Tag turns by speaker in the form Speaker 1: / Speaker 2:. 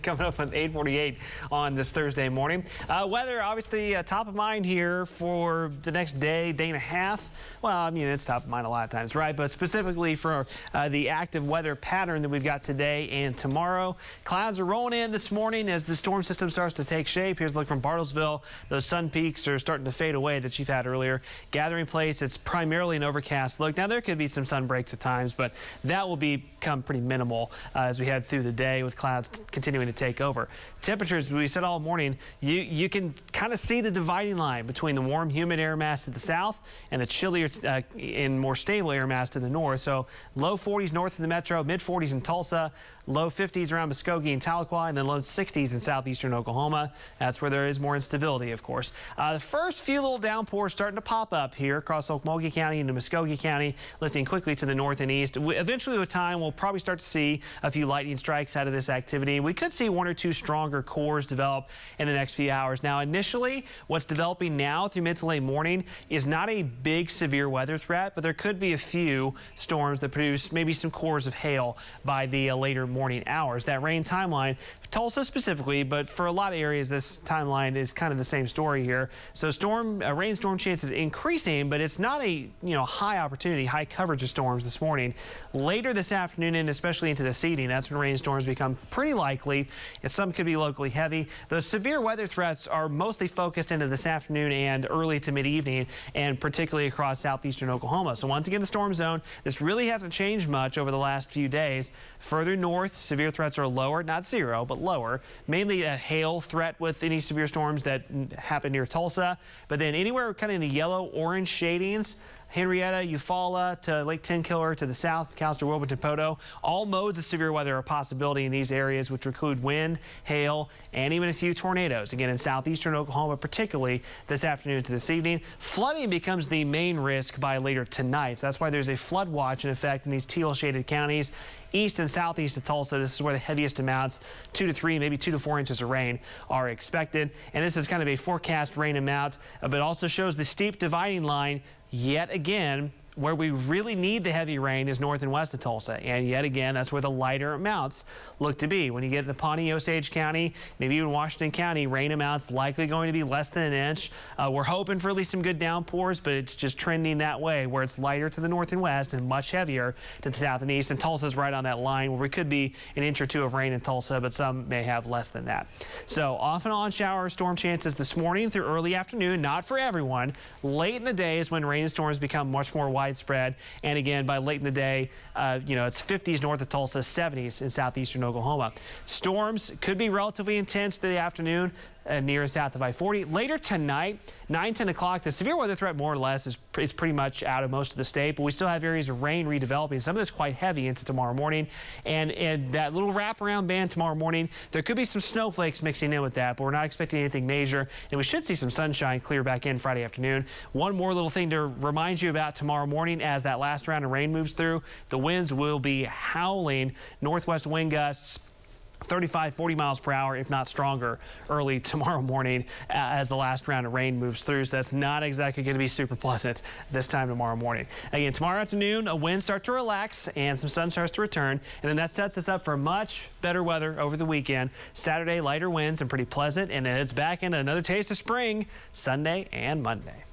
Speaker 1: Coming up at 8:48 on this Thursday morning. Weather, obviously, top of mind here for the next day and a half. Well, I mean, it's top of mind a lot of times, right? But specifically for the active weather pattern that we've got today and tomorrow. Clouds are rolling in this morning as the storm system starts to take shape. Here's a look from Bartlesville. Those sun peaks are starting to fade away that you've had earlier. Gathering place, it's primarily an overcast look. Now, there could be some sun breaks at times, but that will become pretty minimal as we head through the day with clouds continuing to take over. Temperatures, we said all morning, you can kind of see the dividing line between the warm, humid air mass to the south and the chillier and more stable air mass to the north. So low 40s north of the metro, mid 40s in Tulsa, low 50s around Muskogee and Tahlequah, and then low 60s in southeastern Oklahoma. That's where there is more instability, of course. The first few little downpours starting to pop up here across Okmulgee County into Muskogee County, lifting quickly to the north and east. Eventually, with time, we'll probably start to see a few lightning strikes out of this activity. We could see one or two stronger cores develop in the next few hours. Now, initially, what's developing now through mid to late morning is not a big severe weather threat, but there could be a few storms that produce maybe some cores of hail by the later morning hours. That rain timeline, Tulsa specifically, but for a lot of areas, this timeline is kind of the same story here. So rainstorm chances increasing, but it's not a high opportunity, high coverage of storms this morning. Later this afternoon and especially into this evening, that's when rainstorms become pretty likely, and some could be locally heavy. Those severe weather threats are mostly focused into this afternoon and early to mid-evening, and particularly across southeastern Oklahoma. So once again, the storm zone, this really hasn't changed much over the last few days. Further north, severe threats are lower, not zero, but lower. Mainly a hail threat with any severe storms that happen near Tulsa. But then anywhere kind of in the yellow-orange shadings, Henrietta, Eufaula to Lake Tenkiller to the south, McAllister, Wilmington, Poto. All modes of severe weather are a possibility in these areas, which include wind, hail, and even a few tornadoes. Again, in southeastern Oklahoma, particularly this afternoon to this evening. Flooding becomes the main risk by later tonight. So that's why there's a flood watch in effect in these teal-shaded counties. East and southeast of Tulsa, this is where the heaviest amounts, 2 to 3, maybe 2 to 4 inches of rain are expected. And this is kind of a forecast rain amount, but also shows the steep dividing line. Yet again, where we really need the heavy rain is north and west of Tulsa. And yet again, that's where the lighter amounts look to be. When you get to Pawnee, Osage County, maybe even Washington County, rain amounts likely going to be less than an inch. We're hoping for at least some good downpours, but it's just trending that way where it's lighter to the north and west and much heavier to the south and east. And Tulsa's right on that line where we could be an inch or two of rain in Tulsa, but some may have less than that. So off and on shower storm chances this morning through early afternoon, not for everyone. Late in the day is when rainstorms become much more widespread, and again by late in the day, it's 50s north of Tulsa, 70s in southeastern Oklahoma. Storms could be relatively intense through the afternoon near and south of I-40. Later tonight, 9-10 o'clock, the severe weather threat more or less is pretty much out of most of the state, but we still have areas of rain redeveloping. Some of this quite heavy into tomorrow morning, and that little wraparound band tomorrow morning, there could be some snowflakes mixing in with that, but we're not expecting anything major, and we should see some sunshine clear back in Friday afternoon. One more little thing to remind you about tomorrow morning as that last round of rain moves through, the winds will be howling, northwest wind gusts 35, 40 miles per hour, if not stronger, early tomorrow morning as the last round of rain moves through. So that's not exactly going to be super pleasant this time tomorrow morning. Again, tomorrow afternoon, a wind starts to relax and some sun starts to return. And then that sets us up for much better weather over the weekend. Saturday, lighter winds and pretty pleasant. And then it's back into another taste of spring Sunday and Monday.